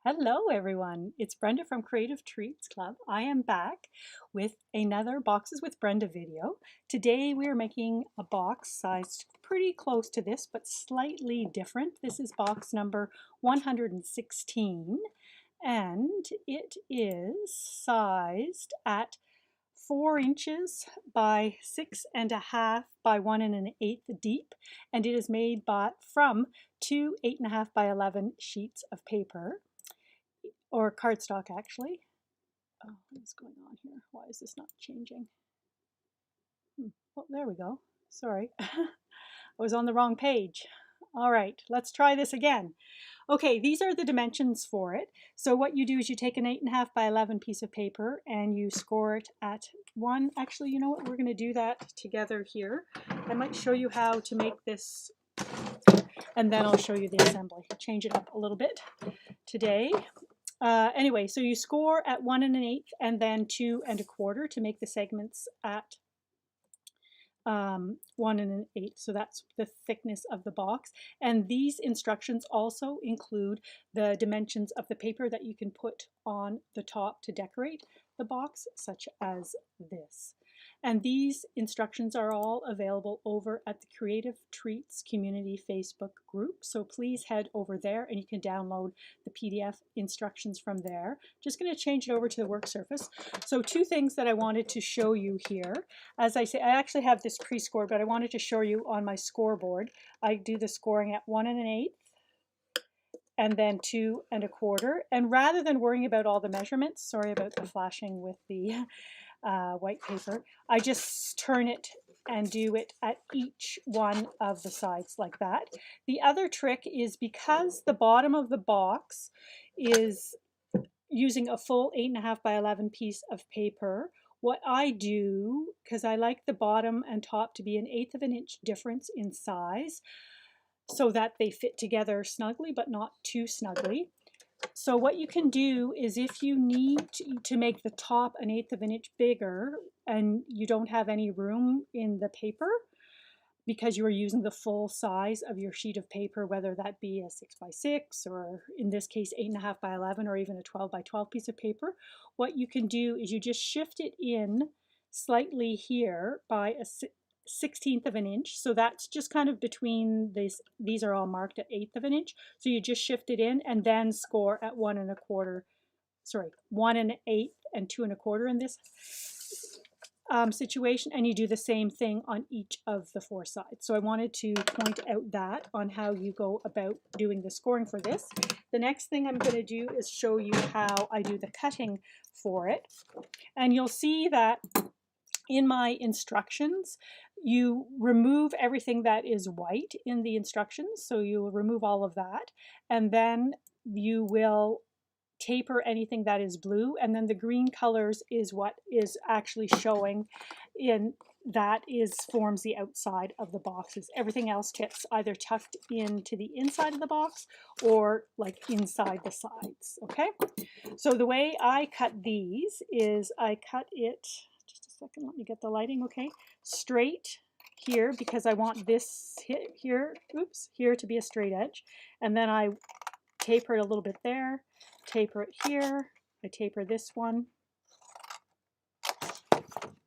Hello everyone, it's Brenda from Creative Treats Club. I am back with another Boxes with Brenda video. Today we are making a box sized pretty close to this but slightly different. This is box number 116 and it is sized at 4 inches by 6.5 by 1 1/8 deep, and it is made from 2 8.5 by 11 sheets of paper, or cardstock actually. Oh, what's going on here? Why is this not changing? Oh, there we go. Sorry, I was on the wrong page. All right, let's try this again. Okay, these are the dimensions for it. So what you do is you take an 8.5 by 11 piece of paper and you score it at one. Actually, you know what? We're going to do that together here. I might show you how to make this, and then I'll show you the assembly. Change it up a little bit today. Anyway, so you score at 1 1/8 and then 2 1/4 to make the segments at 1 1/8. So that's the thickness of the box. And these instructions also include the dimensions of the paper that you can put on the top to decorate the box, such as this. And these instructions are all available over at the Creative Treats Community Facebook group. So please head over there and you can download the PDF instructions from there. Just going to change it over to the work surface. So two things that I wanted to show you here. As I say, I actually have this pre-scored, but I wanted to show you on my scoreboard. I do the scoring at 1 1/8 and then 2 1/4. And rather than worrying about all the measurements, sorry about the flashing with the white paper, I just turn it and do it at each one of the sides like that. The other trick is, because the bottom of the box is using a full 8.5 by 11 piece of paper, what I do, because I like the bottom and top to be 1/8 of an inch difference in size so that they fit together snugly but not too snugly. So what you can do is, if you need to make the top 1/8 of an inch bigger and you don't have any room in the paper because you are using the full size of your sheet of paper, whether that be a 6 by 6 or in this case 8.5 by 11 or even a 12 by 12 piece of paper, what you can do is you just shift it in slightly here by a 1/16 of an inch. So that's just kind of between these are all marked at 1/8 of an inch. So you just shift it in and then score at 1 1/4, sorry, 1 1/8 and 2 1/4 in this situation, and you do the same thing on each of the 4 sides. So I wanted to point out that on how you go about doing the scoring for this. The next thing I'm going to do is show you how I do the cutting for it. And you'll see that in my instructions, you remove everything that is white in the instructions. So you will remove all of that, and then you will taper anything that is blue, and then the green colors is what is actually showing in that forms the outside of the boxes. Everything else gets either tucked into the inside of the box or like inside the sides. Okay, so the way I cut these is I cut it, just a second, let me get the lighting, okay, straight here, because I want this here, oops, here to be a straight edge, and then I taper it a little bit there, taper it here, I taper this one,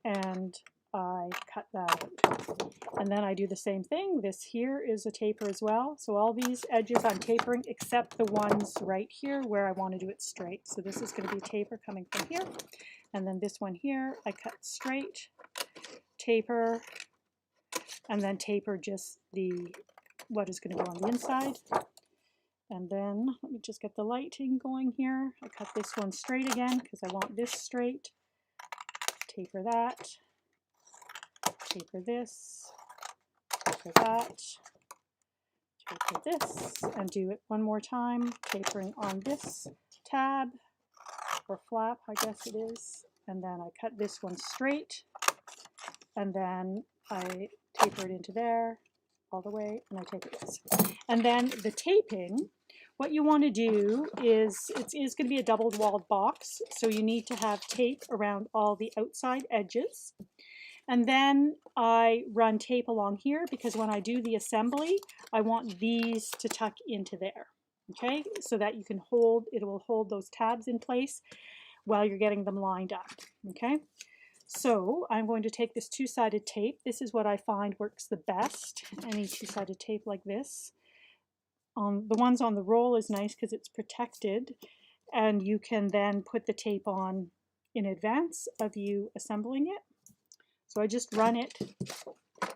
and I cut that out. And then I do the same thing. This here is a taper as well. So all these edges I'm tapering except the ones right here where I want to do it straight. So this is going to be a taper coming from here. And then this one here, I cut straight, taper, and then taper just what is going to go on the inside. And then let me just get the lighting going here. I cut this one straight again because I want this straight. Taper that, taper this, taper that, taper this, and do it one more time, tapering on this tab, or flap, I guess it is. And then I cut this one straight, and then I taper it into there all the way, and I taper this. And then the taping, what you want to do is, it is going to be a double walled box, so you need to have tape around all the outside edges. And then I run tape along here because when I do the assembly, I want these to tuck into there. okay, so that you can hold, it will hold those tabs in place while you're getting them lined up, okay? So I'm going to take this two-sided tape. This is what I find works the best, any two-sided tape like this. The ones on the roll is nice because it's protected, and you can then put the tape on in advance of you assembling it. So I just run it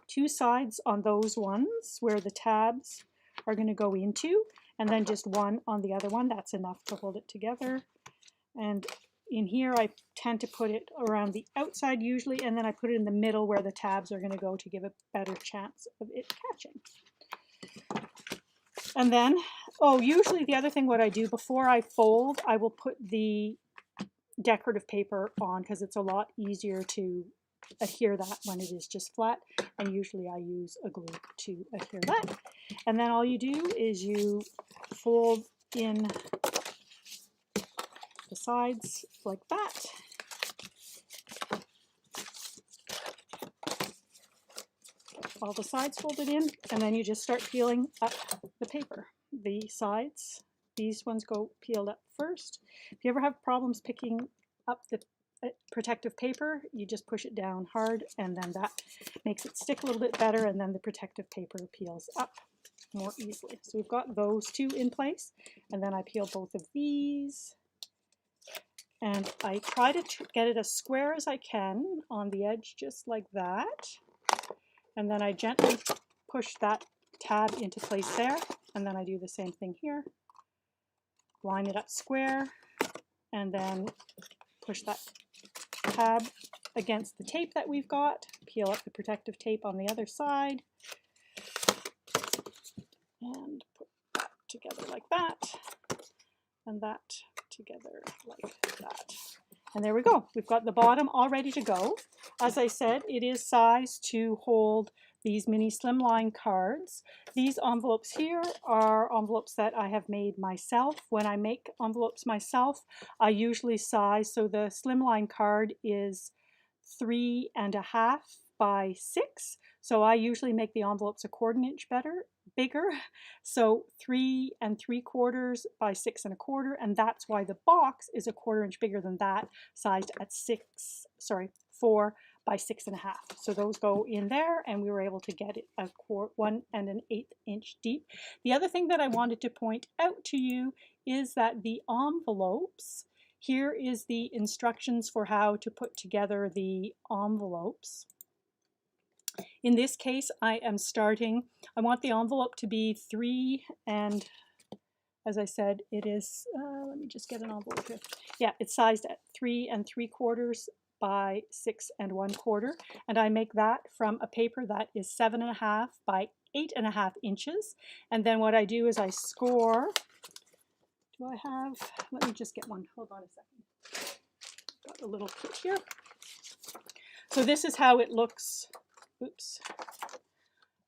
two sides on those ones where the tabs are going to go into, and then just one on the other one. That's enough to hold it together. And in here I tend to put it around the outside usually, and then I put it in the middle where the tabs are going to go to give a better chance of it catching. And then, oh, usually the other thing what I do before I fold, I will put the decorative paper on because it's a lot easier to adhere that when it is just flat, and usually I use a glue to adhere that. And then all you do is you fold in the sides like that. All the sides folded in, and then you just start peeling up the paper. The sides, these ones go peeled up first. If you ever have problems picking up the protective paper, you just push it down hard, and then that makes it stick a little bit better, and then the protective paper peels up more easily. So we've got those two in place, and then I peel both of these, and I try to get it as square as I can on the edge, just like that. And then I gently push that tab into place there, and then I do the same thing here. Line it up square, and then push that tab against the tape that we've got, peel up the protective tape on the other side, and put that together like that, and that together like that. And there we go. We've got the bottom all ready to go. As I said, it is sized to hold these mini slimline cards. These envelopes here are envelopes that I have made myself. When I make envelopes myself, I usually size, so the slimline card is 3.5 by 6. So I usually make the envelopes a 1/4 inch bigger. So 3 3/4 by 6 1/4, and that's why the box is a 1/4 inch bigger than that, sized at 4 by 6.5. So those go in there, and we were able to get it a 1 1/8 inch deep. The other thing that I wanted to point out to you is that the envelopes, here is the instructions for how to put together the envelopes. In this case, I want the envelope to be 3, and as I said, it is, let me just get an envelope here. Yeah, it's sized at 3 3/4 by 6 1/4, and I make that from a paper that is 7.5 by 8.5 inches. And then what I do is I score. Do I have, let me just get one, hold on a second. Got a little kit here. So this is how it looks. Oops.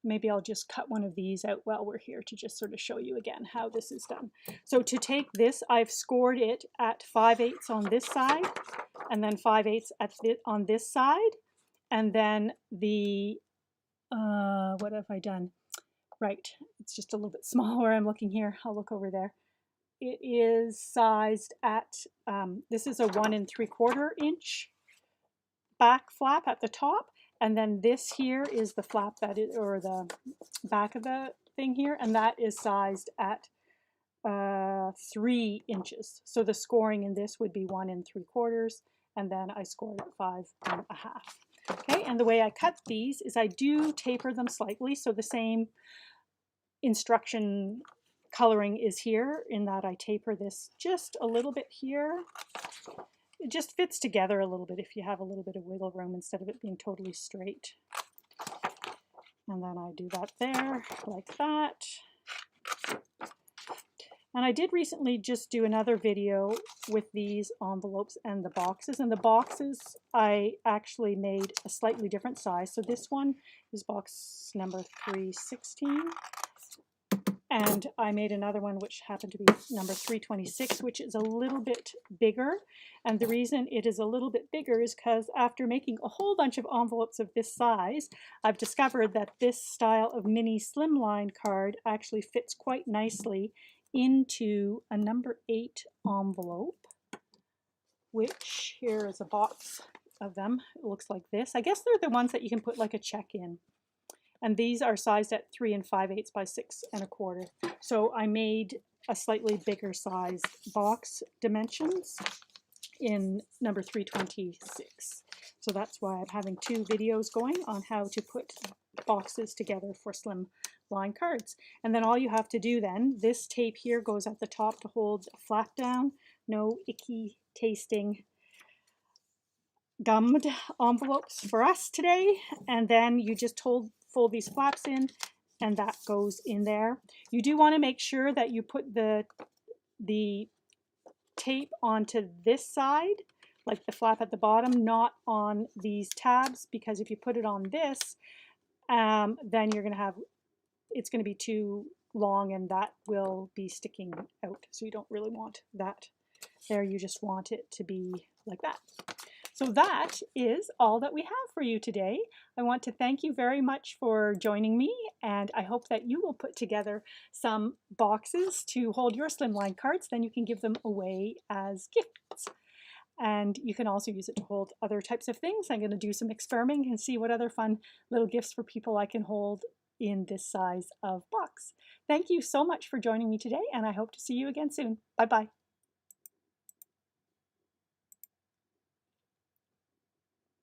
Maybe I'll just cut one of these out while we're here to just sort of show you again how this is done. So to take this, I've scored it at 5/8 on this side, and then 5/8 on this side, and then the, what have I done? Right, it's just a little bit small where I'm looking here. I'll look over there. It is sized at, this is a 1 3/4 inch back flap at the top, and then this here is the flap that is, or the back of the thing here, and that is sized at 3 inches. So the scoring in this would be 1 3/4, and then I scored at 5.5. Okay, and the way I cut these is I do taper them slightly, so the same instruction coloring is here, in that I taper this just a little bit here. It just fits together a little bit if you have a little bit of wiggle room instead of it being totally straight. And then I do that there, like that. And I did recently just do another video with these envelopes and the boxes. And the boxes, I actually made a slightly different size. So this one is box number 316. And I made another one which happened to be number 326, which is a little bit bigger. And the reason it is a little bit bigger is because after making a whole bunch of envelopes of this size, I've discovered that this style of mini slimline card actually fits quite nicely into a number 8 envelope, which here is a box of them. It looks like this. I guess they're the ones that you can put like a check in. And these are sized at 3 5/8 by 6 1/4. So I made a slightly bigger size box dimensions in number 326. So that's why I'm having 2 videos going on how to put boxes together for slimline cards. And then all you have to do then, this tape here goes at the top to hold a flap down, no icky tasting gummed envelopes for us today. And then you just fold these flaps in and that goes in there. You do want to make sure that you put the tape onto this side, like the flap at the bottom, not on these tabs, because if you put it on this, then you're going to have, it's going to be too long and that will be sticking out. So you don't really want that there. You just want it to be like that. So that is all that we have for you today. I want to thank you very much for joining me, and I hope that you will put together some boxes to hold your slimline cards. Then you can give them away as gifts. And you can also use it to hold other types of things. I'm going to do some experimenting and see what other fun little gifts for people I can hold in this size of box. Thank you so much for joining me today, and I hope to see you again soon. Bye-bye.